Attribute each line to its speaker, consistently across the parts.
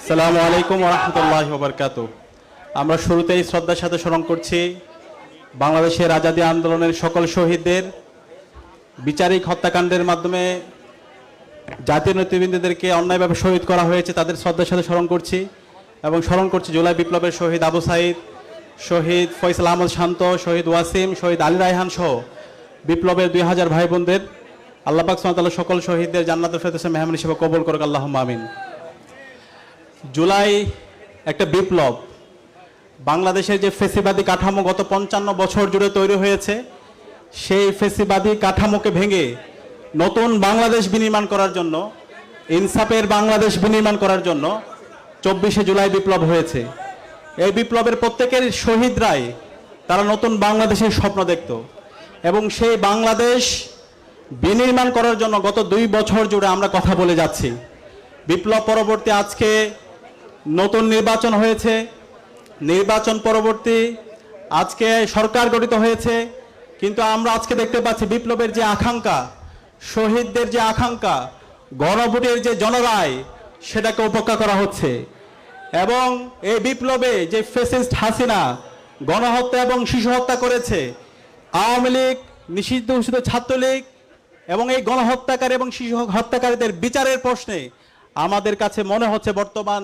Speaker 1: আসসালামু আলাইকুম ওয়া রাহমাতুল্লাহি ওয়া বারাকাতুহু। আমরা শুরুতেই শ্রদ্ধার সাথে স্মরণ করছি বাংলাদেশের আজাদী আন্দোলনের সকল শহীদদের বিচারিক হত্যাকাণ্ডের মাধ্যমে জাতীয় নেতৃবৃন্দদেরকে অন্যায়ভাবে শহীদ করা হয়েছে, তাদের শ্রদ্ধার সাথে স্মরণ করছি এবং স্মরণ করছি জুলাই বিপ্লবের শহীদ আবু সাঈদ, শহীদ ফয়সাল আহমদ শান্ত, শহীদ ওয়াসিম, শহীদ আলী রায়হান সহ বিপ্লবের 2000 ভাই বোনদের। আল্লাহ পাক সুবহানাহু ওয়া তাআলা সকল শহীদদের জান্নাতুল ফেরদৌসে মেহমান হিসেবে কবুল করুক, আল্লাহুম্মা আমিন। জুলাই একটা বিপ্লব। বাংলাদেশের যে ফেসিবাদী কাঠামো গত 55 বছর জুড়ে তৈরি হয়েছে, সেই ফেসিবাদী কাঠামোকে ভেঙে নতুন বাংলাদেশ বিনির্মাণ করার জন্য, ইনসাফের বাংলাদেশ বিনির্মাণ করার জন্য 24শে জুলাই বিপ্লব হয়েছে। এই বিপ্লবের প্রত্যেকের শহীদরাই তারা নতুন বাংলাদেশের স্বপ্ন দেখত এবং সেই বাংলাদেশ বিনির্মাণ করার জন্য গত 2 বছর জুড়ে আমরা কথা বলে যাচ্ছি। বিপ্লব পরবর্তী আজকে নতুন নির্বাচন হয়েছে, নির্বাচন পরবর্তী আজকে সরকার গঠিত হয়েছে, কিন্তু আমরা আজকে দেখতে পাচ্ছি বিপ্লবের যে আকাঙ্ক্ষা, শহীদদের যে আকাঙ্ক্ষা, গণভোটের যে জনরায়, সেটাকে উপেক্ষা করা হচ্ছে। এবং এই বিপ্লবে যে ফ্যাসিস্ট হাসিনা গণহত্যা এবং শিশু হত্যা করেছে, আওয়ামী লীগ, নিষিদ্ধ ঘোষিত ছাত্রলীগ এবং এই গণহত্যাকারী এবং শিশু হত্যাকারীদের বিচারের প্রশ্নে আমাদের কাছে মনে হচ্ছে বর্তমান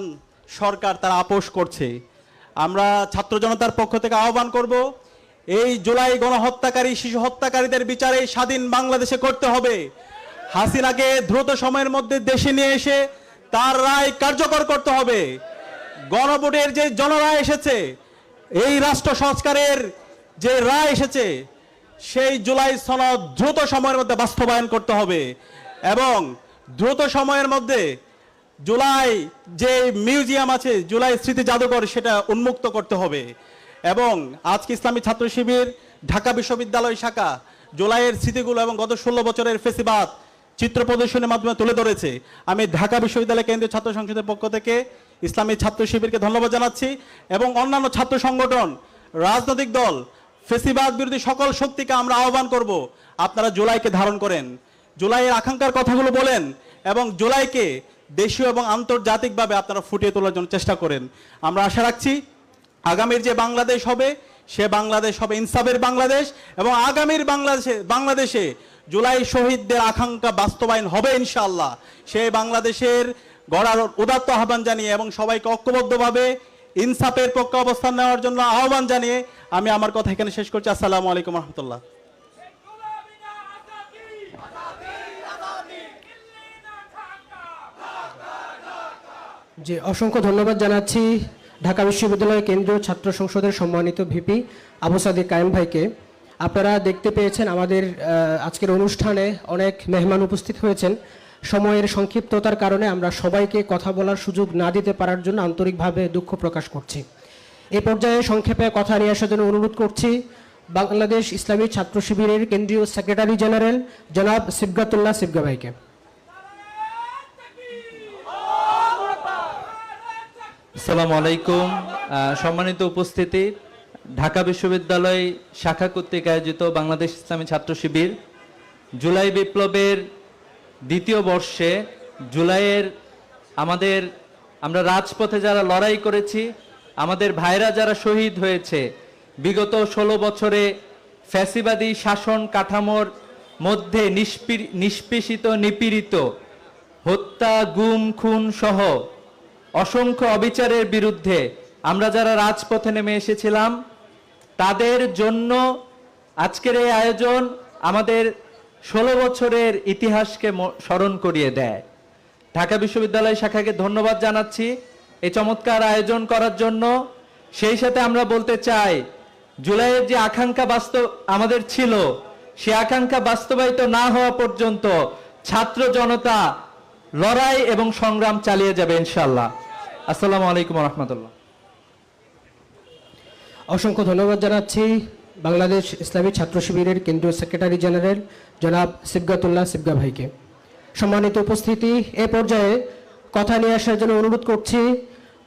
Speaker 1: সরকার তারা আপোষ করছে। আমরা ছাত্র জনতার পক্ষ থেকে আহ্বান করব, এই জুলাই গণহত্যাকারী শিশু হত্যাকারীদের বিচারে স্বাধীন বাংলাদেশে করতে হবে। হাসিনাকে দ্রুত সময়ের মধ্যে দেশে নিয়ে এসে তার রায় কার্যকর করতে হবে। গণভোটের যে জনরায় এসেছে, এই রাষ্ট্র সংস্কারের যে রায় এসেছে, সেই জুলাই সনদ দ্রুত সময়ের মধ্যে বাস্তবায়ন করতে হবে এবং দ্রুত সময়ের মধ্যে জুলাই যে মিউজিয়াম আছে, জুলাই স্মৃতি জাদুঘর, সেটা উন্মুক্ত করতে হবে। এবং আজকে ইসলামী ছাত্র শিবির ঢাকা বিশ্ববিদ্যালয় শাখা জুলাইয়ের স্মৃতিগুলো এবং গত 16 বছরের ফেসিবাদ চিত্র প্রদর্শনের মাধ্যমে তুলে ধরেছে। আমি ঢাকা বিশ্ববিদ্যালয় কেন্দ্রীয় ছাত্র সংসদের পক্ষ থেকে ইসলামী ছাত্র শিবিরকে ধন্যবাদ জানাচ্ছি এবং অন্যান্য ছাত্র সংগঠন, রাজনৈতিক দল, ফেসিবাদ বিরোধী সকল শক্তিকে আমরা আহ্বান করব, আপনারা জুলাইকে ধারণ করেন, জুলাইয়ের আকাঙ্ক্ষার কথাগুলো বলেন এবং জুলাইকে দেশীয় এবং আন্তর্জাতিকভাবে আপনারা ফুটিয়ে তোলার জন্য চেষ্টা করেন। আমরা আশা রাখছি আগামীর যে বাংলাদেশ হবে, সে বাংলাদেশ হবে ইনসাফের বাংলাদেশ এবং আগামীর বাংলাদেশে জুলাই শহীদদের আকাঙ্ক্ষা বাস্তবায়ন হবে ইনশাআল্লাহ। সেই বাংলাদেশের গড়ার উদাত্ত আহ্বান জানিয়ে এবং সবাইকে ঐক্যবদ্ধভাবে ইনসাফের পক্ষে অবস্থান নেওয়ার জন্য আহ্বান জানিয়ে আমি আমার কথা এখানে শেষ করছি। আসসালামু আলাইকুম রহমতুল্লাহ।
Speaker 2: জি, অসংখ্য ধন্যবাদ জানাচ্ছি ঢাকা বিশ্ববিদ্যালয় কেন্দ্রীয় ছাত্র সংসদের সম্মানিত ভিপি আবু সাদিক কায়েম ভাইকে। আপনারা দেখতে পেয়েছেন আমাদের আজকের অনুষ্ঠানে অনেক মেহমান উপস্থিত হয়েছেন। সময়ের সংক্ষিপ্ততার কারণে আমরা সবাইকে কথা বলার সুযোগ না দিতে পারার জন্য আন্তরিকভাবে দুঃখ প্রকাশ করছি। এই পর্যায়ে সংক্ষেপে কথা নিয়ে আসার জন্য অনুরোধ করছি বাংলাদেশ ইসলামী ছাত্র শিবিরের কেন্দ্রীয় সেক্রেটারি জেনারেল জনাব সিবগাতুল্লাহ সিবগা ভাইকে।
Speaker 3: আসসালামু আলাইকুম। সম্মানিত উপস্থিতি, ঢাকা বিশ্ববিদ্যালয় শাখা কর্তৃক আয়োজিত বাংলাদেশ ইসলামী ছাত্র শিবির জুলাই বিপ্লবের দ্বিতীয় বর্ষে জুলাইয়ের আমরা রাজপথে যারা লড়াই করেছি, আমাদের ভাইরা যারা শহীদ হয়েছে, বিগত 16 বছরে ফ্যাসিবাদী শাসন কাঠামোর মধ্যে নিষ্পেষিত, নিপীড়িত, হত্যা, গুম, খুন সহ অসংখ্য অবিচারের বিরুদ্ধে আমরা যারা রাজপথে নেমে এসেছিলাম, তাদের জন্য আজকের এই আয়োজন আমাদের 16 বছরের ইতিহাসকে স্মরণ করিয়ে দেয়। ঢাকা বিশ্ববিদ্যালয় শাখাকে ধন্যবাদ জানাচ্ছি এই চমৎকার আয়োজন করার জন্য। সেই সাথে আমরা বলতে চাই, জুলাইয়ের যে আকাঙ্ক্ষা আমাদের ছিল, সে আকাঙ্ক্ষা বাস্তবায়িত না হওয়া পর্যন্ত ছাত্র জনতা লড়াই এবং সংগ্রাম চালিয়ে যাবে ইনশাআল্লাহ। আসসালামু আলাইকুম ওয়া রাহমাতুল্লাহ।
Speaker 2: অসংখ্য ধন্যবাদ জানাচ্ছি বাংলাদেশ ইসলামী ছাত্র শিবিরের কেন্দ্রীয় সেক্রেটারি জেনারেল জনাব সিবগাতুল্লাহ সিবগা ভাইকে। সম্মানিত উপস্থিতি, এ পর্যায়ে কথা নিয়ে আসার জন্য অনুরোধ করছি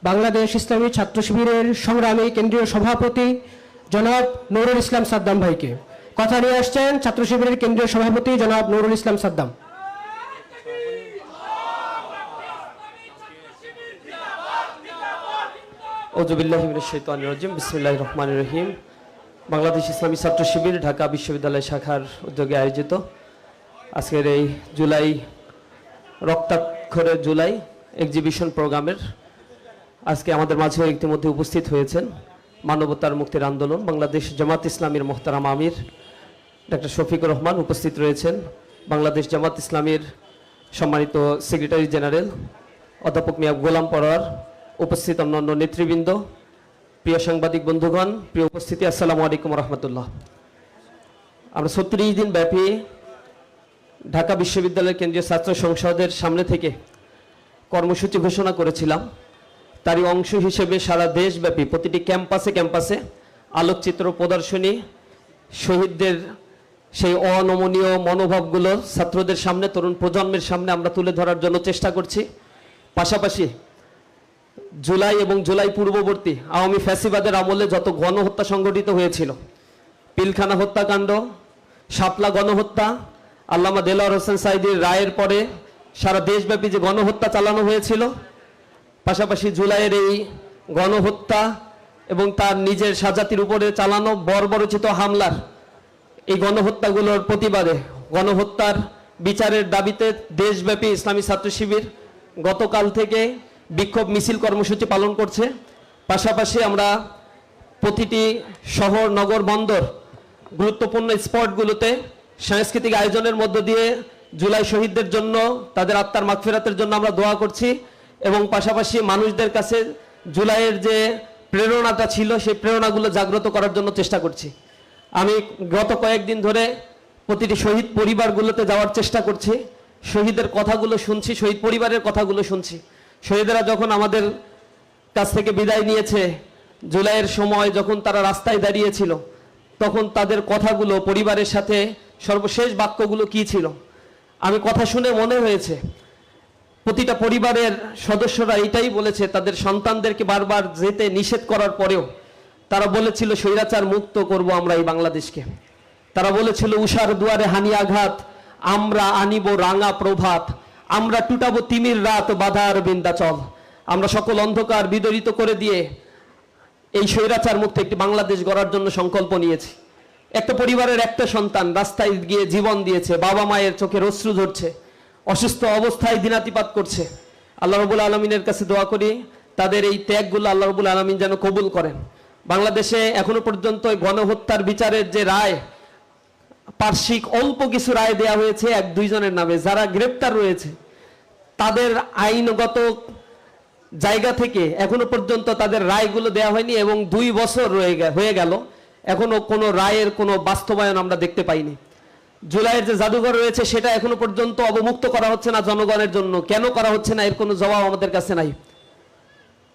Speaker 2: বাংলাদেশ ইসলামী ছাত্র শিবিরের সংগ্রামী কেন্দ্রীয় সভাপতি জনাব নুরুল ইসলাম সাদ্দাম ভাইকে। কথা নিয়ে আসছেন ছাত্র শিবিরের কেন্দ্রীয় সভাপতি জনাব নুরুল ইসলাম সাদ্দাম।
Speaker 4: আউযুবিল্লাহি মিনাশ শাইতানির রাজিম বিসমিল্লাহির রহমানির রহিম। বাংলাদেশ ইসলামী ছাত্র শিবির ঢাকা বিশ্ববিদ্যালয় শাখার উদ্যোগে আয়োজিত আজকের এই জুলাই রক্তাক্ষরের জুলাই এক্সিবিশন প্রোগ্রামের আজকে আমাদের মাঝে ইতিমধ্যে উপস্থিত হয়েছেন মানবতার মুক্তির আন্দোলন বাংলাদেশ জামাত ইসলামীর মোহতারাম আমির ডক্টর শফিকুর রহমান উপস্থিত রয়েছেন, বাংলাদেশ জামাত ইসলামীর সম্মানিত সেক্রেটারি জেনারেল অধ্যাপক মিয়া গোলাম পরোয়ার, উপস্থিত অন্যান্য নেতৃবৃন্দ, প্রিয় সাংবাদিক বন্ধুগণ, প্রিয় উপস্থিতি, আসসালামু আলাইকুম রহমতুল্লাহ। আমরা ৩৬ দিন ব্যাপী ঢাকা বিশ্ববিদ্যালয় কেন্দ্রীয় ছাত্র সংসদের সামনে থেকে কর্মসূচি ঘোষণা করেছিলাম। তারই অংশ হিসেবে সারা দেশব্যাপী প্রতিটি ক্যাম্পাসে ক্যাম্পাসে আলোকচিত্র প্রদর্শনী, শহীদদের সেই অনমনীয় মনোভাবগুলো ছাত্রদের সামনে, তরুণ প্রজন্মের সামনে আমরা তুলে ধরার জন্য চেষ্টা করছি। পাশাপাশি জুলাই এবং জুলাই পূর্ববর্তী আওয়ামী ফ্যাসিবাদের আমলে যত গণহত্যা সংঘটিত হয়েছিল, পিলখানা হত্যাকাণ্ড, শাপলা গণহত্যা, আল্লামা দেলোয়ার হোসেন সাঈদীর রায়ের পরে সারা দেশব্যাপী যে গণহত্যা চালানো হয়েছিল, পাশাপাশি জুলাইয়ের এই গণহত্যা এবং তার নিজের সাজাতির উপরে চালানো বর্বরচিত হামলার এই গণহত্যাগুলোর প্রতিবাদে, গণহত্যার বিচারের দাবিতে দেশব্যাপী ইসলামী ছাত্র শিবির গতকাল থেকে বিক্ষোভ মিছিল কর্মসূচি পালন করছে। পাশাপাশি আমরা প্রতিটি শহর, নগর, বন্দর, গুরুত্বপূর্ণ স্পটগুলোতে সাংস্কৃতিক আয়োজনের মধ্য দিয়ে জুলাই শহীদদের জন্য, তাদের আত্মার মাগফিরাতের জন্য আমরা দোয়া করছি এবং পাশাপাশি মানুষদের কাছে জুলাইয়ের যে প্রেরণাটা ছিল সেই প্রেরণাগুলো জাগ্রত করার জন্য চেষ্টা করছি। আমি গত কয়েকদিন ধরে প্রতিটি শহীদ পরিবারগুলোতে যাওয়ার চেষ্টা করছি, শহীদের কথাগুলো শুনছি, শহীদ পরিবারের কথাগুলো শুনছি। শহীদেরা যখন আমাদের কাছ থেকে বিদায় নিয়েছে, জুলাইয়ের সময় যখন তারা রাস্তায় দাঁড়িয়েছিল, তখন তাদের কথাগুলো, পরিবারের সাথে সর্বশেষ বাক্যগুলো কি ছিল, আমি কথা শুনে মনে হয়েছে প্রতিটা পরিবারের সদস্যরা এটাই বলেছে, তাদের সন্তানদেরকে বারবার যেতে নিষেধ করার পরেও তারা বলেছিল স্বৈরাচার মুক্ত করব আমরা এই বাংলাদেশকে। তারা বলেছিল উষার দুয়ারে হানি আঘাত, আমরা আনিব রাঙা প্রভাত, আমরা টুটাবো তিমির রাত বাধার বিন্দাচল, আমরা সকল অন্ধকার বিদরিত করে দিয়ে এই স্বৈরাচার মুক্ত একটি বাংলাদেশ গড়ার জন্য সংকল্প নিয়েছি। একটা পরিবারের একটা সন্তান রাস্তায় গিয়ে জীবন দিয়েছে, বাবা মায়ের চোখের অশ্রু ঝরছে, অসুস্থ অবস্থায় দিনাতিপাত করছে। আল্লাহ রাব্বুল আলামিনের কাছে দোয়া করি তাদের এই ত্যাগগুলো আল্লাহ রাব্বুল আলামিন যেন কবুল করেন। বাংলাদেশে এখনো পর্যন্ত গণহত্যার বিচারের যে রায়, পার্শ্বিক অল্প কিছু রায় দেয়া হয়েছে 1-2 জনের নামে, যারা গ্রেপ্তার রয়েছে তাদের আইনগত জায়গা থেকে এখনো পর্যন্ত তাদের রায়গুলো দেয়া হয়নি এবং 2 বছর হয়ে গেল, এখনো কোনো রায়ের কোনো বাস্তবায়ন আমরা দেখতে পাইনি। জুলাইয়ের যে জাদুঘর রয়েছে সেটা এখনো পর্যন্ত অবমুক্ত করা হচ্ছে না জনগণের জন্য। কেন করা হচ্ছে না এর কোনো জবাব আমাদের কাছে নাই।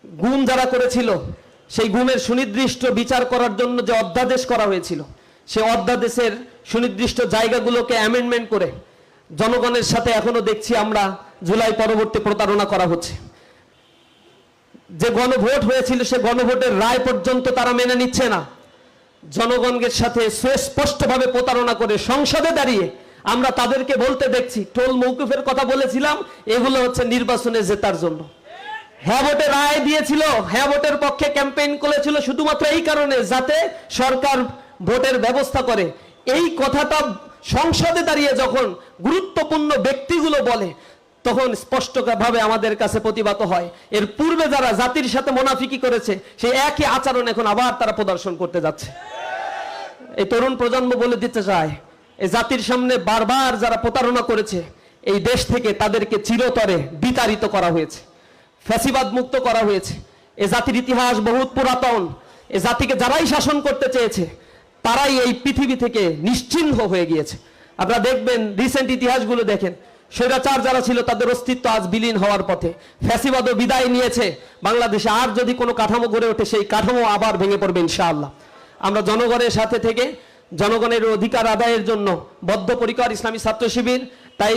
Speaker 4: গুম যারা করেছিল সেই গুমের সুনির্দিষ্ট বিচার করার জন্য যে অধ্যাদেশ করা হয়েছিল, সেই অধ্যাদেশের সুনির্দিষ্ট জায়গাগুলোকে অ্যামেন্ডমেন্ট করে জনগণের সাথে এখনো দেখছি আমরা জুলাই পরবর্তী প্রতারণা করা হচ্ছে। যে গণভোট হয়েছিল সে গণভোটের রায় পর্যন্ত তারা মেনে নিচ্ছে না। জনগণের সাথে সুস্পষ্টভাবে প্রতারণা করে সংসদে দাঁড়িয়ে আমরা তাদেরকে বলতে দেখছি, টোল মৌকুফের কথা বলেছিলাম, এগুলো হচ্ছে নির্বাচনে জেতার জন্য। হ্যাঁ ভোটে রায় দিয়েছিল, হ্যাঁ ভোটের পক্ষে ক্যাম্পেইন করেছিল শুধুমাত্র এই কারণে যাতে সরকার ভোটের ব্যবস্থা করে। এই কথাটা সংসদে দাঁড়িয়ে যখন গুরুত্বপূর্ণ ব্যক্তিগুলো বলে তখন স্পষ্টভাবে আমাদের কাছে প্রতিবাদ হয়। এর পূর্বে যারা জাতির সাথে মুনাফিকি করেছে সেই একই আচরণ এখন আবার তারা প্রদর্শন করতে যাচ্ছে। এই তরুণ প্রজন্ম বলে দিতে চায়, এই জাতির সামনে বারবার যারা প্রতারণা করেছে এই দেশ থেকে তাদেরকে চিরতরে বিতাড়িত করা হয়েছে, ফ্যাসিবাদ মুক্ত করা হয়েছে। এ জাতির ইতিহাস বহুত পুরাতন। এ জাতিকে যারাই শাসন করতে চেয়েছে তারাই এই পৃথিবী থেকে নিশ্চিহ্ন হয়ে গিয়েছে। আপনারা দেখবেন রিসেন্ট ইতিহাসগুলো দেখেন, স্বৈরাচার যারা ছিল তাদের অস্তিত্ব আজ বিলীন হওয়ার পথে, ফ্যাসিবাদও বিদায় নিয়েছে। বাংলাদেশে আর যদি কোনো কাঠামো গড়ে ওঠে সেই কাঠামো আবার ভেঙে পড়বে ইনশাআল্লাহ। আমরা জনগণের সাথে থেকে জনগণের অধিকার আদায়ের জন্য বদ্ধপরিকর ইসলামী ছাত্র শিবির। তাই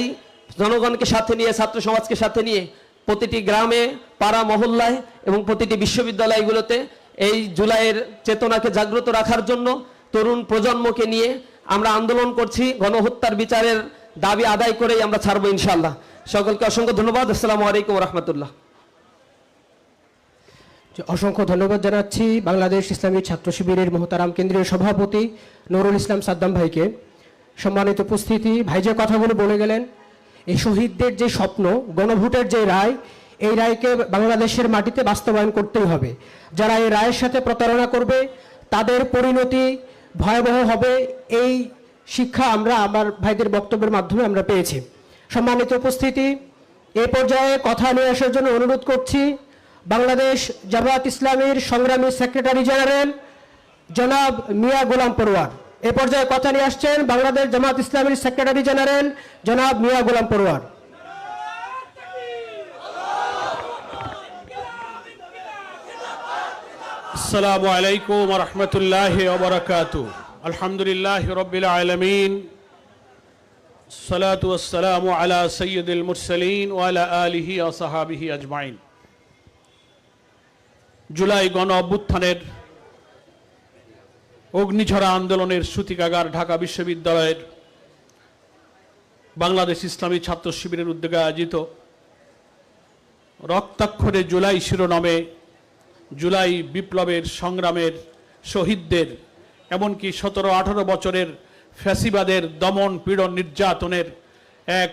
Speaker 4: জনগণকে সাথে নিয়ে, ছাত্র সমাজকে সাথে নিয়ে প্রতিটি গ্রামে, পাড়া মহল্লায় এবং প্রতিটি বিশ্ববিদ্যালয়গুলোতে এই জুলাইয়ের চেতনাকে জাগ্রত রাখার জন্য তরুণ প্রজন্মকে নিয়ে আমরা আন্দোলন করছি। গণহত্যার বিচারের দাবি আদায় করেই আমরা ছাড়বো ইনশাআল্লাহ। সকলকে অসংখ্য ধন্যবাদ। আসসালামু আলাইকুম রহমতুল্লাহ।
Speaker 2: অসংখ্য ধন্যবাদ জানাচ্ছি বাংলাদেশ ইসলামী ছাত্র শিবিরের মোহতারাম কেন্দ্রীয় সভাপতি নুরুল ইসলাম সাদ্দাম ভাইকে। সম্মানিত উপস্থিতি, ভাই যে কথাগুলো বলে গেলেন, এই শহীদদের যে স্বপ্ন, গণভোটের যে রায়, এই রায়কে বাংলাদেশের মাটিতে বাস্তবায়ন করতেই হবে। যারা এই রায়ের সাথে প্রতারণা করবে তাদের পরিণতি ভয়াবহ হবে, এই শিক্ষা আমরা আমার ভাইদের বক্তব্যের মাধ্যমে আমরা পেয়েছি। সম্মানিত উপস্থিতি, এই পর্যায়ে কথা নিয়ে আসার জন্য অনুরোধ করছি বাংলাদেশ জামায়াত ইসলামীর সংগ্রামী সেক্রেটারি জেনারেল জনাব মিয়া গোলাম পরোয়ার। এ পর্যায়ে কথা নিয়ে আসছেন বাংলাদেশ জামায়াত ইসলামীর সেক্রেটারি জেনারেল জনাব মিয়া গোলাম পরোয়ার।
Speaker 5: আসসালামু আলাইকুম ওয়া রাহমাতুল্লাহি ওয়া বারাকাতুহু। আলহামদুলিল্লাহি রাব্বিল আলামিন, সালাতু ওয়াসসালামু আলা সাইয়্যিদিল মুরসালিন ওয়া আলা আলিহি ওয়া সাহাবিহি আজমাইন। জুলাই গণ অভ্যুত্থানের অগ্নিঝরা আন্দোলনের সূতিকাগার ঢাকা বিশ্ববিদ্যালয়ের বাংলাদেশ ইসলামী ছাত্র শিবিরের উদ্যোগে আয়োজিত রক্তাক্ষরে জুলাই শিরোনামে জুলাই বিপ্লবের সংগ্রামের শহীদদের, এমনকি 17-18 বছরের ফ্যাসিবাদের দমন পীড়ন নির্যাতনের এক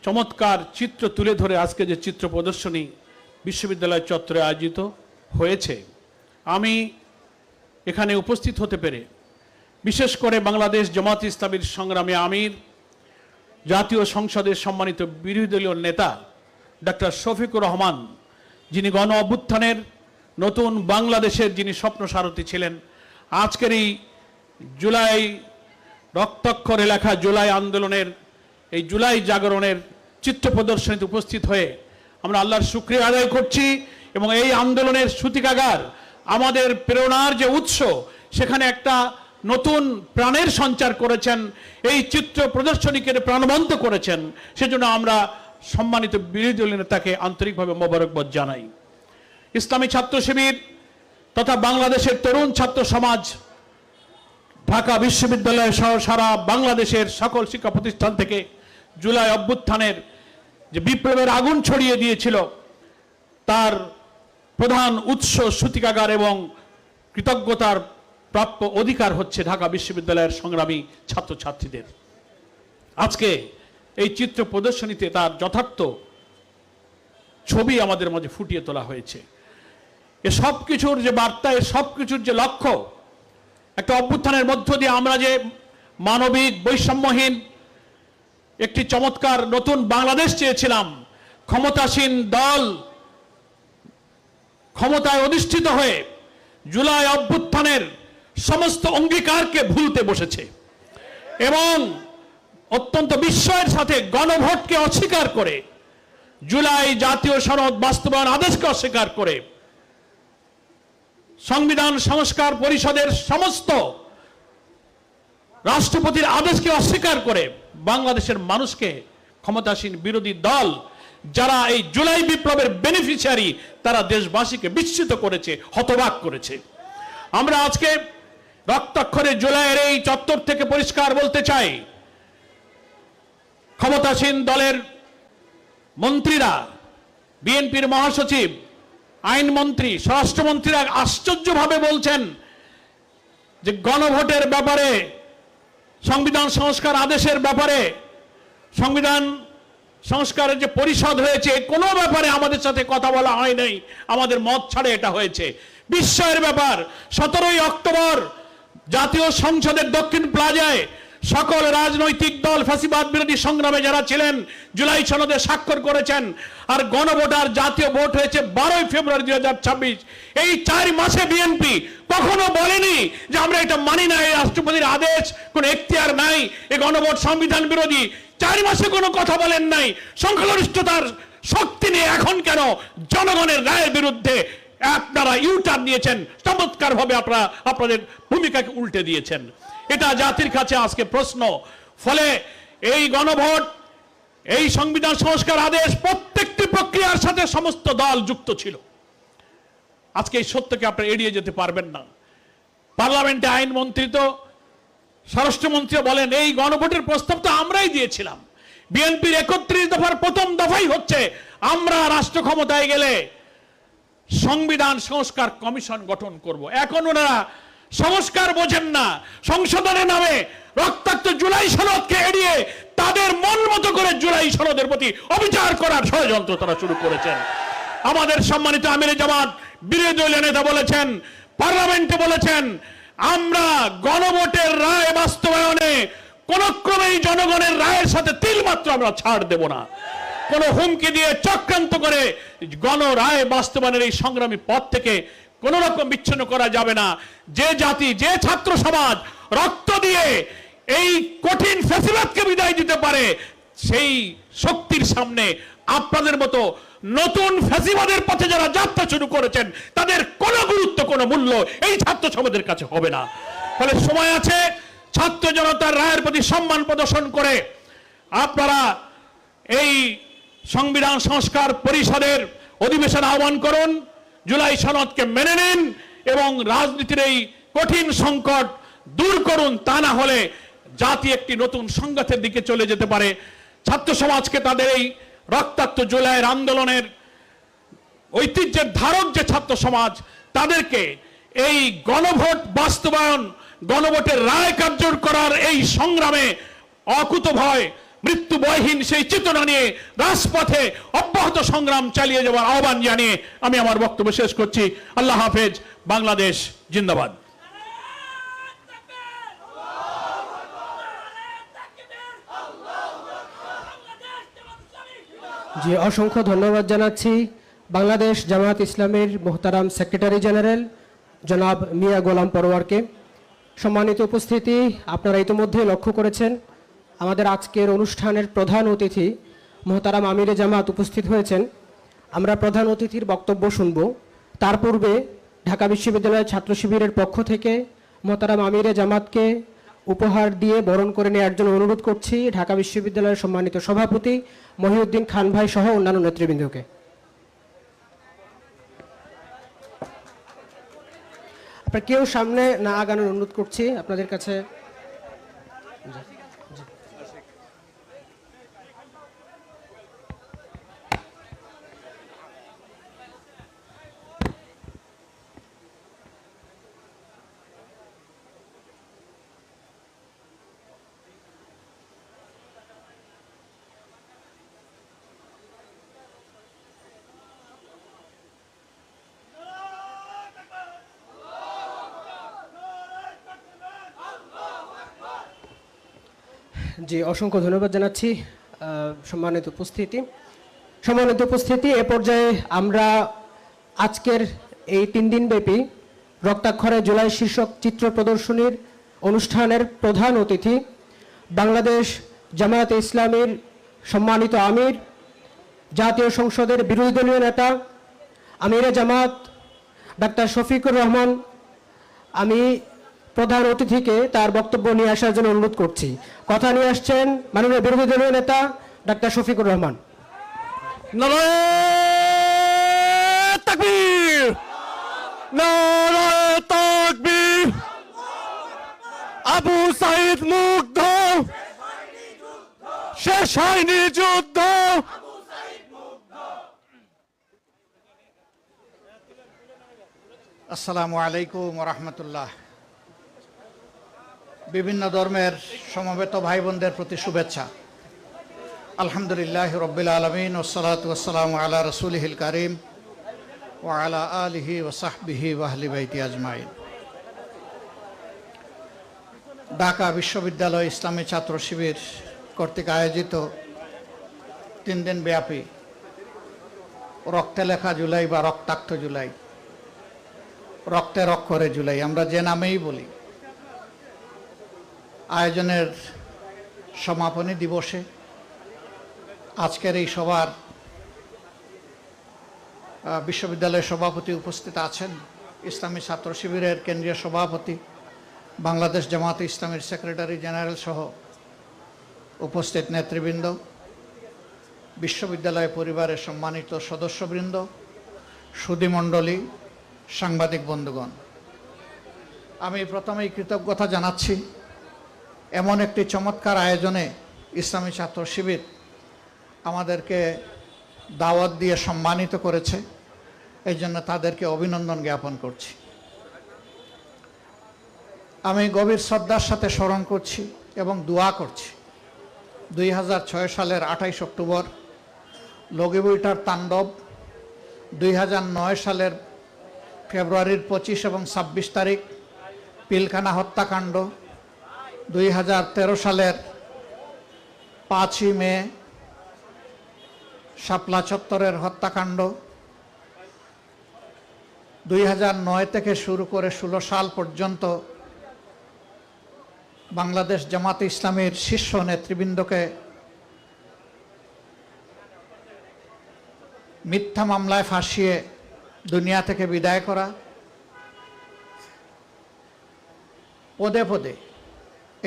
Speaker 5: চমৎকার চিত্র তুলে ধরে আজকে যে চিত্র প্রদর্শনী বিশ্ববিদ্যালয় চত্বরে আয়োজিত হয়েছে, আমি এখানে উপস্থিত হতে পেরে, বিশেষ করে বাংলাদেশ জামায়াত ইসলামীর সংগ্রামী আমির, জাতীয় সংসদের সম্মানিত বিরোধী দলীয় নেতা ডক্টর শফিকুর রহমান, যিনি গণ অভ্যুত্থানের নতুন বাংলাদেশের যিনি স্বপ্ন সারথী ছিলেন, আজকের এই জুলাই রক্তাক্ষরে লেখা জুলাই আন্দোলনের, এই জুলাই জাগরণের চিত্র প্রদর্শনীতে উপস্থিত হয়ে আমরা আল্লাহর শুকরিয়া আদায় করছি। এবং এই আন্দোলনের সূতিকাগার, আমাদের প্রেরণার যে উৎস, সেখানে একটা নতুন প্রাণের সঞ্চার করেছেন, এই চিত্র প্রদর্শনীকে প্রাণবন্ত করেছেন। সেজন্য আমরা সম্মানিত বিরোধী দলীয় নেতাকে আন্তরিকভাবে মোবারকবাদ জানাই। ইসলামী ছাত্র শিবির তথা বাংলাদেশের তরুণ ছাত্র সমাজ ঢাকা বিশ্ববিদ্যালয় সহ সারা বাংলাদেশের সকল শিক্ষা প্রতিষ্ঠান থেকে জুলাই অভ্যুত্থানের যে বিপ্লবের আগুন ছড়িয়ে দিয়েছিল, তার প্রধান উৎস সূতিকাগার এবং কৃতজ্ঞতার প্রাপ্য অধিকার হচ্ছে ঢাকা বিশ্ববিদ্যালয়ের সংগ্রামী ছাত্রছাত্রীদের। আজকে এই চিত্র প্রদর্শনীতে তার যথার্থ ছবি আমাদের মাঝে ফুটিয়ে তোলা হয়েছে। এ সব কিছুর যে বার্তা, এ সব কিছুর যে লক্ষ্য, একটা অভ্যুত্থানের মধ্য দিয়ে আমরা যে মানবিক বৈষম্যহীন একটি চমৎকার নতুন বাংলাদেশ চেয়েছিলাম, ক্ষমতাসীন দল ক্ষমতায় অধিষ্ঠিত হয়ে জুলাই অভ্যুত্থানের সমস্ত অঙ্গীকারকে ভুলতে বসেছে এবং অত্যন্ত বিস্ময়ের সাথে গণভোটকে অস্বীকার করে, জুলাই জাতীয় সনদ বাস্তবায়ন আদেশকে অস্বীকার করে, সংবিধান সংস্কার পরিষদের সমস্ত রাষ্ট্রপতির আদেশকে অস্বীকার করে বাংলাদেশের মানুষকে ক্ষমতাসীন বিরোধী দল যারা এই জুলাই বিপ্লবের বেনিফিশিয়ারি, তারা দেশবাসীকে বিস্মিত করেছে, হতবাক করেছে। আমরা আজকে রক্তাক্ষরে জুলাইয়ের এই চত্বর থেকে পরিষ্কার বলতে চাই, ক্ষমতাসীন দলের মন্ত্রীরা, বিএনপির মহাসচিব, আইনমন্ত্রী, স্বরাষ্ট্রমন্ত্রীরা আশ্চর্যভাবে বলছেন যে গণভোটের ব্যাপারে, সংবিধান সংস্কার আদেশের ব্যাপারে, সংবিধান সংস্কারের যে পরিষদ হয়েছে, কোনো ব্যাপারে আমাদের সাথে কথা বলা হয় নাই, আমাদের মত ছাড়ে এটা হয়েছে। বিস্ময়ের ব্যাপার, 17ই অক্টোবর জাতীয় সংসদের দক্ষিণ প্লাজায় সকল রাজনৈতিক দল ফ্যাসিবাদ বিরোধী সংগ্রামে যারা ছিলেন জুলাই সনদে স্বাক্ষর করেছেন, আর গণভোটার জাতীয় ভোট হয়েছে 12ই ফেব্রুয়ারি 2026। এই 4 মাসে বিএনপি কখনো বলেনি যে আমরা এটা মানি না, এই রাষ্ট্রপতির আদেশ কোনো এখতিয়ার নাই, এই গণভোট সংবিধান বিরোধী। 4 মাসে কোনো কথা বলেন নাই। সংখ্যাগরিষ্ঠতার শক্তি নিয়ে এখন কেন জনগণের রায়ের বিরুদ্ধে আপনারা ইউটার্ন নিয়েছেন? চমৎকার ভাবে আপনারা আপনাদের ভূমিকাকে উল্টে দিয়েছেন। এটা জাতির কাছে আজকে প্রশ্ন। ফলে এই গণভোট, এই সংবিধান সংস্কার আদেশ, প্রত্যেকটি প্রক্রিয়ার সাথে সমস্ত দল যুক্ত ছিল। আজকে এই সত্যকে আপনারা এড়িয়ে যেতে পারবেন না। পার্লামেন্টে আইনমন্ত্রী তো, স্বরাষ্ট্রমন্ত্রী বলেন এই গণভোটের প্রস্তাব তো আমরাই দিয়েছিলাম। বিএনপির 31 দফার প্রথম দফাই হচ্ছে আমরা রাষ্ট্র ক্ষমতায় গেলে সংবিধান সংস্কার কমিশন গঠন করব। এখন ওনারা সংস্কার বোঝেন না, সংশোধনের নামে রক্তাক্ত জুলাই সনদকে এড়িয়ে তাদের মন মতো করে জুলাই সনদের প্রতি অবিচার করার ষড়যন্ত্র তারা শুরু করেছেন। আমাদের সম্মানিত আমিরে জামাত বিরোধী দলীয় নেতা বলেছেন, পার্লামেন্টে বলেছেন, আমরা গণভোটের রায় বাস্তবায়নে কোন ক্রমেই জনগণের রায়ের সাথে তিলমাত্র আমরা ছাড় দেব না। কোন হুমকি দিয়ে চক্রান্ত করে গণ রায় বাস্তবায়নের এই সংগ্রামী পথ থেকে কোন রকম বিচ্ছিন্ন করা যাবে না। যে জাতি, যে ছাত্র সমাজ রক্ত দিয়ে এই কঠিন ফ্যাসিবাদকে বিদায় দিতে পারে, সেই শক্তির সামনে আপনাদের মতো নতুন ফ্যাসিবাদের পথে যারা যাত্রা শুরু করেছেন তাদের কোনো গুরুত্ব, কোনো মূল্য এই ছাত্র সমাজের কাছে হবে না। ফলে সময় আছে, ছাত্র জনতার রায়ের প্রতি সম্মান প্রদর্শন করে আপনারা এই সংবিধান সংস্কার পরিষদের অধিবেশন আহ্বান করুন, জুলাই সনদকে মেনে নিন এবং রাজনীতির এই কঠিন সংকট দূর করুন। তা না হলে জাতি একটি নতুন সংঘাতের দিকে চলে যেতে পারে। ছাত্র সমাজকে তাদের এই রক্তাক্ত জুলাইয়ের আন্দোলনের ঐতিহ্যের ধারক যে ছাত্র সমাজ, তাদেরকে এই গণভোট বাস্তবায়ন, গণভোটের রায় কার্যকর করার এই সংগ্রামে অকুতভয় মৃত্যু ভয়হীন সেই চেতনা নিয়ে রাজপথে অব্যাহত সংগ্রাম চালিয়ে যাওয়ার আহ্বান জানিয়ে আমি আমার বক্তব্য শেষ করছি। আল্লাহ হাফেজ। বাংলাদেশ জিন্দাবাদ।
Speaker 2: জি, অসংখ্য ধন্যবাদ জানাচ্ছি বাংলাদেশ জামায়াত ইসলামের মোহতারাম সেক্রেটারি জেনারেল জনাব মিয়া গোলাম পরোয়ারকে। সম্মানিত উপস্থিতি, আপনারা ইতিমধ্যে লক্ষ্য করেছেন আমাদের আজকের অনুষ্ঠানের প্রধান অতিথি মোহতারাম আমিরে জামাত উপস্থিত হয়েছেন। আমরা প্রধান অতিথির বক্তব্য শুনব। তার পূর্বে ঢাকা বিশ্ববিদ্যালয়ের ছাত্র শিবিরের পক্ষ থেকে মোহতারাম আমিরে জামাতকে উপহার দিয়ে বরণ করে নেওয়ার জন্য অনুরোধ করছি ঢাকা বিশ্ববিদ্যালয়ের সম্মানিত সভাপতি মহিউদ্দিন খান ভাই সহ অন্যান্য নেতৃবৃন্দকে। আপনারা কেউ সামনে না আগানোর অনুরোধ করছি আপনাদের কাছে। জি, অসংখ্য ধন্যবাদ জানাচ্ছি সম্মানিত উপস্থিতি। এ পর্যায়ে আমরা আজকের এই 3 দিন ব্যাপী রক্তাক্ষরে জুলাই শীর্ষক চিত্র প্রদর্শনীর অনুষ্ঠানের প্রধান অতিথি বাংলাদেশ জামায়াতে ইসলামীর সম্মানিত আমির, জাতীয় সংসদের বিরোধী দলীয় নেতা আমিরে জামাত ডাক্তার শফিকুর রহমান, আমি প্রধান অতিথিকে তার বক্তব্য নিয়ে আসার জন্য অনুরোধ করছি। কথা নিয়ে আসছেন মাননীয় বিরোধী দলীয় নেতা ডাক্তার শফিকুর রহমান।
Speaker 6: নারায়ে তাকবীর, নারায়ে তাকবীর। আবু সাইদ মুগ্ধ, শেষ হয়নি যুদ্ধ।
Speaker 7: আসসালামু আলাইকুম ওয়া রাহমাতুল্লাহ। বিভিন্ন ধর্মের সমবেত ভাই বোনদের প্রতি শুভেচ্ছা। আলহামদুলিল্লাহ রব্বিল আলামিন ওয়াসসালাতু ওয়াসসালামু আলা রাসূলিহিল কারীম ওয়া আলা আলিহি ওয়া সাহবিহি ওয়া আহলি বাইতি আজমাইন। ঢাকা বিশ্ববিদ্যালয় ইসলামী ছাত্র শিবির কর্তৃক আয়োজিত 3 দিন ব্যাপী রক্তে লেখা জুলাই বা রক্তাক্ত জুলাই, রক্তের অক্ষরে জুলাই আমরা যে নামেই বলি, আয়োজনের সমাপনী দিবসে আজকের এই সভার বিশ্ববিদ্যালয়ের সভাপতি উপস্থিত আছেন, ইসলামী ছাত্র শিবিরের কেন্দ্রীয় সভাপতি, বাংলাদেশ জামায়াতে ইসলামীর সেক্রেটারি জেনারেল সহ উপস্থিত নেতৃবৃন্দ, বিশ্ববিদ্যালয় পরিবারের সম্মানিত সদস্যবৃন্দ, সুধীমণ্ডলী, সাংবাদিক বন্ধুগণ, আমি প্রথমেই কৃতজ্ঞতা জানাচ্ছি এমন একটি চমৎকার আয়োজনে ইসলামী ছাত্র শিবির আমাদেরকে দাওয়াত দিয়ে সম্মানিত করেছে। এই জন্য তাদেরকে অভিনন্দন জ্ঞাপন করছি। আমি গভীর শ্রদ্ধার সাথে স্মরণ করছি এবং দোয়া করছি 2006 সালের 28 অক্টোবর লগিবুইটার তাণ্ডব, 2009 সালের ফেব্রুয়ারির 25 এবং 26 তারিখ পিলখানা হত্যাকাণ্ড, 2013 সালের 5ই মে শাপলা চত্বরের হত্যাকাণ্ড, 2009 থেকে শুরু করে 16 সাল পর্যন্ত বাংলাদেশ জামাতে ইসলামীর শীর্ষ নেতৃবৃন্দকে মিথ্যা মামলায় ফাঁসিয়ে দুনিয়া থেকে বিদায় করা, পদে পদে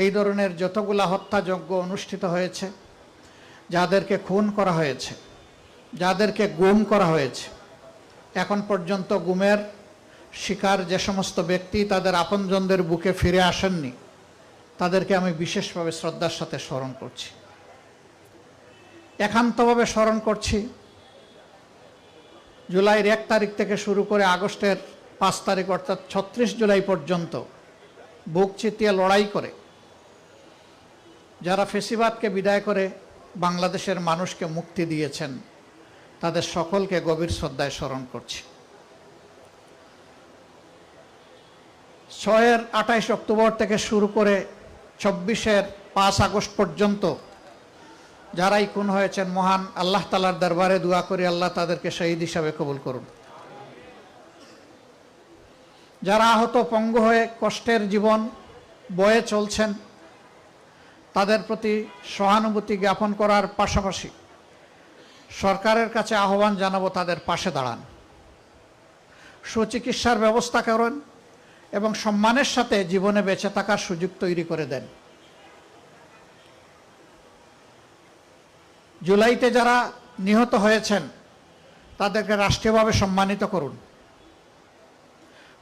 Speaker 7: এই ধরনের যতগুলা হত্যাযজ্ঞ অনুষ্ঠিত হয়েছে, যাদেরকে খুন করা হয়েছে, যাদেরকে গুম করা হয়েছে, এখন পর্যন্ত গুমের শিকার যে সমস্ত ব্যক্তি তাদের আপনজনদের বুকে ফিরে আসেননি, তাদেরকে আমি বিশেষভাবে শ্রদ্ধার সাথে স্মরণ করছি। একান্তভাবে স্মরণ করছি জুলাইয়ের 1 তারিখ থেকে শুরু করে আগস্টের 5 তারিখ অর্থাৎ 36 জুলাই পর্যন্ত বুক চিতিয়ে লড়াই করে যারা ফেসিবাদকে বিদায় করে বাংলাদেশের মানুষকে মুক্তি দিয়েছেন, তাদের সকলকে গভীর শ্রদ্ধায় স্মরণ করছি। 6-এর 28 অক্টোবর থেকে শুরু করে 24-এর 5 আগস্ট পর্যন্ত যারাই খুন হয়েছেন, মহান আল্লাহ তাআলার দরবারে দোয়া করি আল্লাহ তাদেরকে শহীদ হিসাবে কবুল করুন। যারা আহত পঙ্গু হয়ে কষ্টের জীবন বয়ে চলছেন, তাদের প্রতি সহানুভূতি জ্ঞাপন করার পাশাপাশি সরকারের কাছে আহ্বান জানাবো তাদের পাশে দাঁড়ান, সুচিকিৎসার ব্যবস্থা করেন এবং সম্মানের সাথে জীবনে বেঁচে থাকার সুযোগ তৈরি করে দেন। জুলাইতে যারা নিহত হয়েছেন তাদেরকে রাষ্ট্রীয়ভাবে সম্মানিত করুন,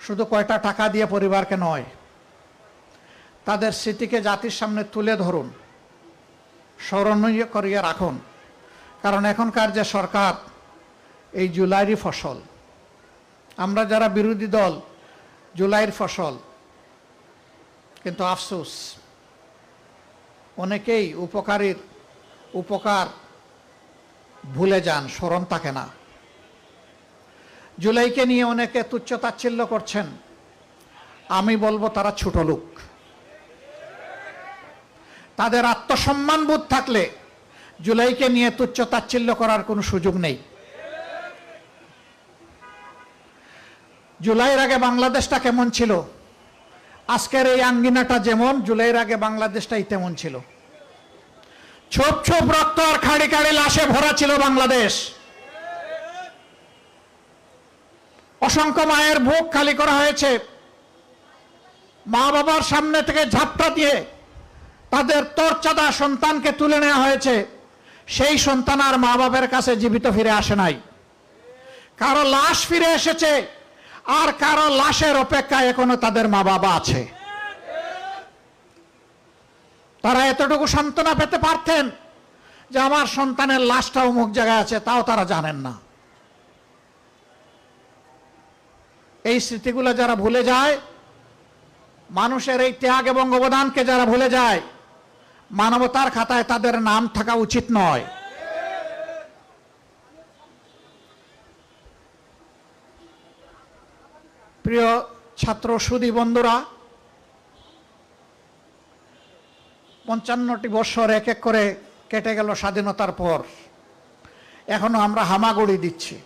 Speaker 7: শুধু কয়টা টাকা দিয়ে পরিবারকে নয়, তাদের স্মৃতিকে জাতির সামনে তুলে ধরুন, স্মরণীয় করিয়ে রাখুন। কারণ এখনকার যে সরকার, এই জুলাইয়েরই ফসল। আমরা যারা বিরোধী দল জুলাইয়ের ফসল, কিন্তু আফসোস অনেকেই উপকার ভুলে যান, স্মরণ থাকে না। জুলাইকে নিয়ে অনেকে তুচ্ছ-তাচ্ছিল্য করছেন, আমি বলবো তারা ছোট লোক। তাদের আত্মসম্মান বোধ থাকলে জুলাইকে নিয়ে তুচ্ছ-তাচ্ছিল্য করার কোনো সুযোগ নেই। জুলাইয়ের আগে বাংলাদেশটা কেমন ছিল, আজকের এই আঙ্গিনাটা যেমন, জুলাইয়ের আগে বাংলাদেশটাই তেমন ছিল। ছোপ ছোপ রক্ত আর খাড়ি খাড়ি লাশে ভরা ছিল বাংলাদেশ। অসংখ্য মায়ের বুক খালি করা হয়েছে, মা বাবার সামনে থেকে ঝাপটা দিয়ে তাদের তরচাদা সন্তানকে তুলে নেওয়া হয়েছে। সেই সন্তান আর মা বাবার কাছে জীবিত ফিরে আসে নাই। কারো লাশ ফিরে এসেছে, আর কারো লাশের অপেক্ষায় এখনো তাদের মা বাবা আছে। তারা এতটুকু সান্ত্বনা পেতে পারতেন যে আমার সন্তানের লাশটা অমুক জায়গায় আছে, তাও তারা জানেন না। এই স্মৃতিগুলো যারা ভুলে যায়, মানুষের এই ত্যাগ এবং অবদানকে যারা ভুলে যায়, মানবতার খাতায় তাদের নাম থাকা উচিত নয়। প্রিয় ছাত্র সুধী বন্ধুরা, 55টি বছর এক এক করে কেটে গেল স্বাধীনতার পর, এখনো আমরা হামাগুড়ি দিচ্ছি।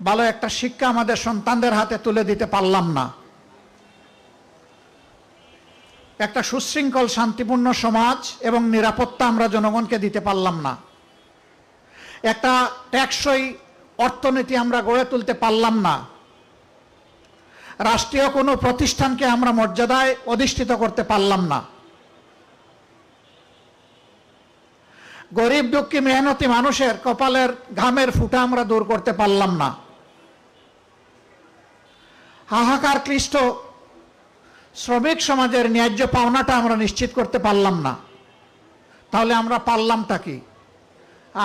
Speaker 7: ভালো একটা শিক্ষা আমাদের সন্তানদের হাতে তুলে দিতে পারলাম না। একটা সুশৃঙ্খল শান্তিপূর্ণ সমাজ এবং নিরাপত্তা আমরা জনগণকে দিতে পারলাম না। একটা টেকসই অর্থনীতি আমরা গড়ে তুলতে পারলাম না। রাষ্ট্রীয় কোনো প্রতিষ্ঠানকে আমরা মর্যাদায় অধিষ্ঠিত করতে পারলাম না। গরিব দুঃখী মেহনতি মানুষের কপালের ঘামের ফুটা আমরা দূর করতে পারলাম না। হাহাকার ক্লিষ্ট শ্রমিক সমাজের ন্যায্য পাওনাটা আমরা নিশ্চিত করতে পারলাম না। তাহলে আমরা পারলামটা কি?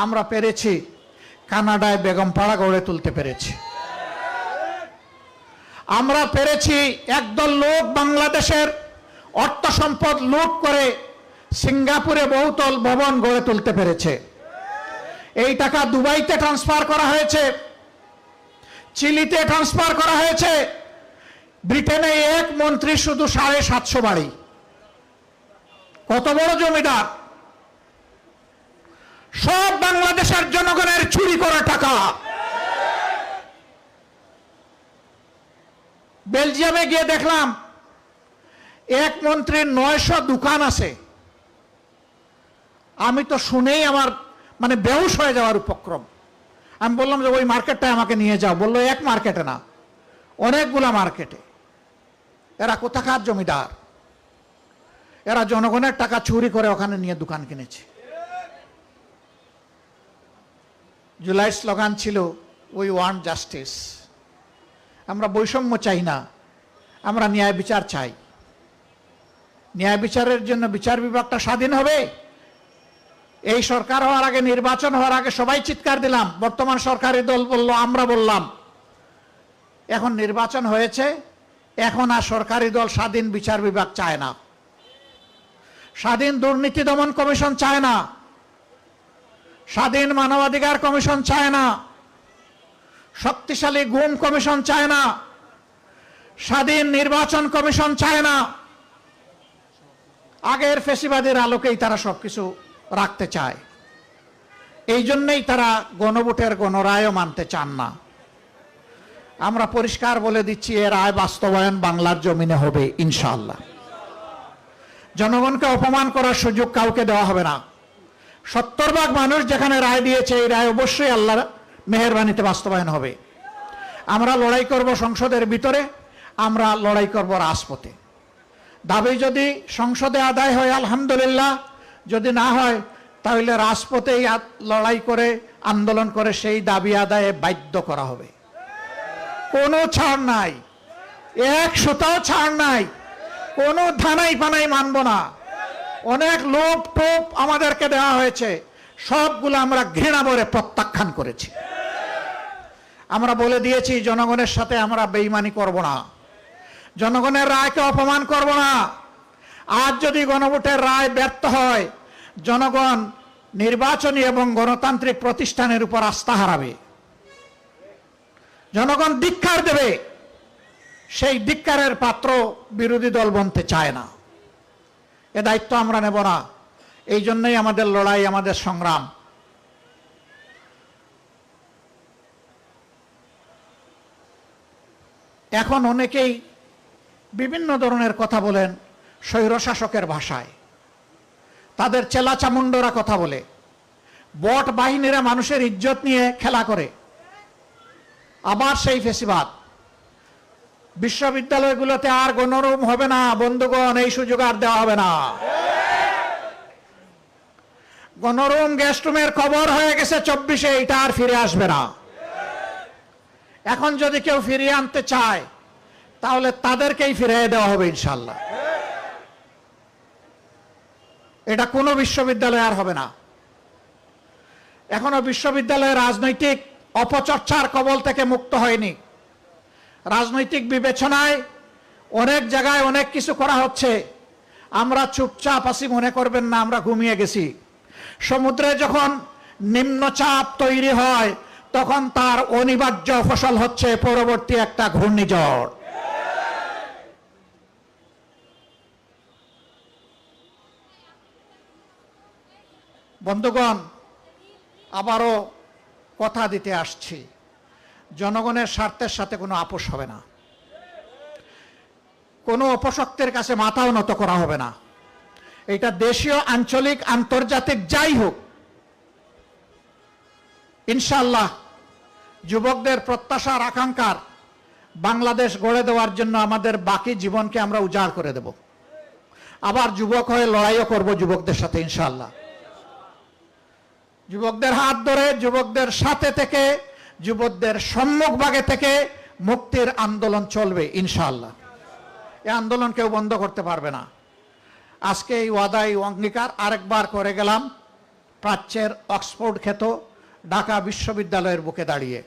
Speaker 7: আমরা পেরেছি কানাডায় বেগমপাড়া গড়ে তুলতে পেরেছি। আমরা পেরেছি একদল লোক বাংলাদেশের অর্থ সম্পদ লুট করে সিঙ্গাপুরে বহুতল ভবন গড়ে তুলতে পেরেছে। এই টাকা দুবাইতে ট্রান্সফার করা হয়েছে, চিলিতে ট্রান্সফার করা হয়েছে, ব্রিটেনে এক মন্ত্রী শুধু 750 বাড়ি। কত বড় জমিদার! সব বাংলাদেশের জনগণের চুরি করা টাকা। বেলজিয়ামে গিয়ে দেখলাম এক মন্ত্রীর 900 দোকান আছে। আমি তো শুনেই আমার মানে বেহুশ হয়ে যাওয়ার উপক্রম। আমি বললাম যে ওই মার্কেটটায় আমাকে নিয়ে যাও। বললো এক মার্কেটে না, অনেকগুলা মার্কেটে। এরা কোথাকার জমিদার? এরা জনগণের টাকা চুরি করে ওখানে নিয়ে দোকান কিনেছে। জুলাইয়ের স্লোগান ছিল উই ওয়ান্ট জাস্টিস। আমরা বৈষম্য চাই না, আমরা ন্যায় বিচার চাই। ন্যায় বিচারের জন্য বিচার বিভাগটা স্বাধীন হবে। এই সরকার হওয়ার আগে, নির্বাচন হওয়ার আগে সবাই চিৎকার দিলাম, বর্তমান সরকারি দল বলল, আমরা বললাম। এখন নির্বাচন হয়েছে, এখন আর সরকারি দল স্বাধীন বিচার বিভাগ চায় না, স্বাধীন দুর্নীতি দমন কমিশন চায় না, স্বাধীন মানবাধিকার কমিশন চায় না, শক্তিশালী গুম কমিশন চায় না, স্বাধীন নির্বাচন কমিশন চায় না। আগের ফেসিবাদের আলোকেই তারা সবকিছু রাখতে চায়। এই জন্যই তারা গণভোটের গণরায়ও মানতে চান না। আমরা পরিষ্কার বলে দিচ্ছি, এর রায় বাস্তবায়ন বাংলার জমিনে হবে ইনশাআল্লাহ। জনগণকে অপমান করার সুযোগ কাউকে দেওয়া হবে না। 70 ভাগ মানুষ যেখানে রায় দিয়েছে, এই রায় অবশ্যই আল্লাহর মেহেরবানিতে বাস্তবায়ন হবে। আমরা লড়াই করব সংসদের ভিতরে, আমরা লড়াই করব রাজপথে। দাবি যদি সংসদে আদায় হয় আলহামদুলিল্লাহ, যদি না হয় তাহলে রাজপথেই লড়াই করে, আন্দোলন করে সেই দাবি আদায়ে বাধ্য করা হবে। কোনো ছাড় নাই, এক সুতাও ছাড় নাই, কোনো ধানাই পানাই মানব না। অনেক লোভ টোপ আমাদেরকে দেওয়া হয়েছে, সবগুলো আমরা ঘৃণা ভরে প্রত্যাখ্যান করেছি। আমরা বলে দিয়েছি জনগণের সাথে আমরা বেইমানি করব না, জনগণের রায়কে অপমান করব না। আজ যদি গণভোটের রায় ব্যর্থ হয়, জনগণ নির্বাচনী এবং গণতান্ত্রিক প্রতিষ্ঠানের উপর আস্থা হারাবে, জনগণ ধিক্কার দেবে। সেই ধিক্কারের পাত্র বিরোধী দল বনতে চায় না। এ দায়িত্ব আমরা নেব না। এই জন্যই আমাদের লড়াই, আমাদের সংগ্রাম। এখন অনেকেই বিভিন্ন ধরনের কথা বলেন স্বৈরশাসকের ভাষায়, তাদের চেলা চামুন্ডরা কথা বলে, বট বাহিনীরা মানুষের ইজ্জত নিয়ে খেলা করে। আবার সেই ফেসিবাদ। বিশ্ববিদ্যালয়গুলোতে আর গণরুম হবে না বন্ধুগণ, এই সুযোগ আর দেওয়া হবে না। গণরুম গেস্ট রুমের খবর হয়ে গেছে 24-এ, এটা আর ফিরে আসবে না। এখন যদি কেউ ফিরিয়ে আনতে চায় তাহলে তাদেরকেই ফিরিয়ে দেওয়া হবে ইনশাল্লাহ। এটা কোনো বিশ্ববিদ্যালয় আর হবে না। এখনো বিশ্ববিদ্যালয় রাজনৈতিক অপচর্চার কবল থেকে মুক্ত হয়নি। রাজনৈতিক বিবেচনায় অনেক জায়গায় অনেক কিছু করা হচ্ছে। আমরা চুপচাপ আছি মনে করবেন না, আমরা ঘুমিয়ে গেছি। সমুদ্রে যখন নিম্নচাপ তৈরি হয়, তখন তার অনিবার্য ফসল হচ্ছে পরবর্তী একটা ঘূর্ণিঝড়। বন্ধুগণ, আবারও কথা দিতে আসছি, জনগণের স্বার্থের সাথে কোনো আপোষ হবে না, কোনো অপশক্তির কাছে মাথাও নত করা হবে না। এটা দেশীয়, আঞ্চলিক, আন্তর্জাতিক যাই হোক, ইনশাআল্লাহ যুবকদের প্রত্যাশার আকাঙ্ক্ষার বাংলাদেশ গড়ে দেওয়ার জন্য আমাদের বাকি জীবনকে আমরা উজাড় করে দেব। আবার যুবক হয়ে লড়াইও করব যুবকদের সাথে ইনশাআল্লাহ। যুবকদের হাত ধরে, যুবকদের সাথে থেকে, যুবকদের সম্মুখভাগে থেকে মুক্তির আন্দোলন চলবে ইনশাআল্লাহ। এই আন্দোলন কেউ বন্ধ করতে পারবে না। আজকে এই ওয়াদা, এই অঙ্গীকার আরেকবার করে গেলাম প্রাচ্যের অক্সফোর্ড খ্যাত ঢাকা বিশ্ববিদ্যালয়ের বুকে দাঁড়িয়ে।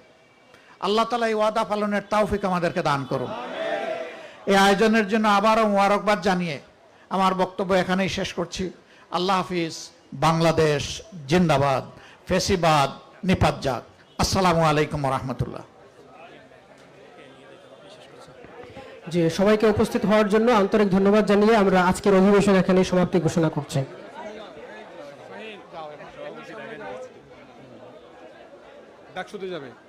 Speaker 7: আল্লাহ তাআলা এই ওয়াদা পালনের তৌফিক আমাদেরকে দান করুন। এই আয়োজনের জন্য আবারও মোবারকবাদ জানিয়ে আমার বক্তব্য এখানেই শেষ করছি। আল্লাহ হাফিজ। বাংলাদেশ জিন্দাবাদ। ফেসিবাদ নিপাত যাক। আসসালামু আলাইকুম ওয়া রাহমাতুল্লাহ।
Speaker 2: যে সবাইকে উপস্থিত হওয়ার জন্য আন্তরিক ধন্যবাদ জানিয়ে আমরা আজকের অধিবেশন এখানে সমাপ্তি ঘোষণা করছি।
Speaker 6: ডাকসুতে যাবে।